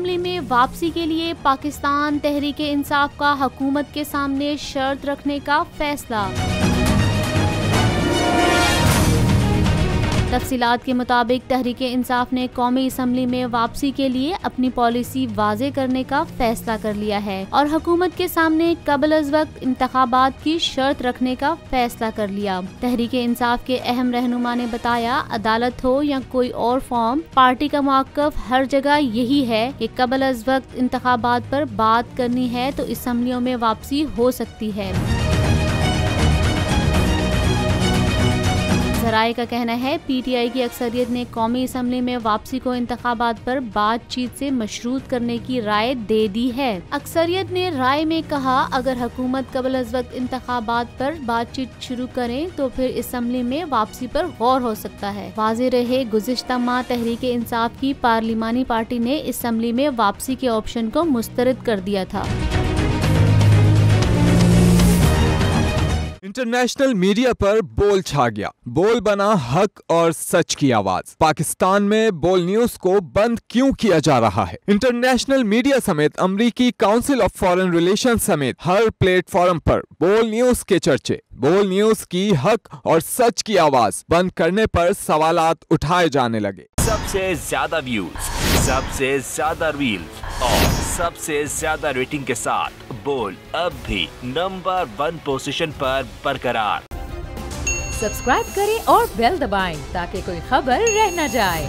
Assembly में वापसी के लिए पाकिस्तान तहरीक इंसाफ का हुकूमत के सामने शर्त रखने का फैसला। तफसीलात के मुताबिक तहरीक इंसाफ ने कौमी असम्बली में वापसी के लिए अपनी पॉलिसी वाज़े करने का फैसला कर लिया है और हुकूमत के सामने कबल अज़ वक्त इंतखाबात की शर्त रखने का फैसला कर लिया। तहरीक इंसाफ के अहम रहनुमा ने बताया, अदालत हो या कोई और फॉर्म, पार्टी का मौक़िफ़ हर जगह यही है कि कबल अज़ वक्त इंतखाबात पर बात करनी है तो असम्बलियों में वापसी हो सकती है। ज़राए का कहना है PTI की अक्सरियत ने कौमी असम्बली में वापसी को इंतखाबात पर बातचीत से मशरूत करने की राय दे दी है। अक्सरियत ने राय में कहा, अगर हुकूमत कबल अज़ वक्त इंतखाबात पर बातचीत शुरू करें तो फिर असम्बली में वापसी पर गौर हो सकता है। वाज़े रहे, गुज़िश्ता माह तहरीक इंसाफ की पार्लिमानी पार्टी ने असम्बली में वापसी के ऑप्शन को मुस्तरद कर दिया था। इंटरनेशनल मीडिया पर बोल छा गया। बोल बना हक और सच की आवाज। पाकिस्तान में बोल न्यूज को बंद क्यों किया जा रहा है? इंटरनेशनल मीडिया समेत अमेरिकी काउंसिल ऑफ फॉरेन रिलेशंस समेत हर प्लेटफॉर्म पर बोल न्यूज के चर्चे। बोल न्यूज की हक और सच की आवाज बंद करने पर सवालात उठाए जाने लगे। सबसे ज्यादा व्यूज, सबसे ज्यादा रील्स और सबसे ज्यादा रेटिंग के साथ बोल अब भी नंबर 1 पोजीशन पर बरकरार। सब्सक्राइब करें और बेल दबाएं ताकि कोई खबर रह न जाए।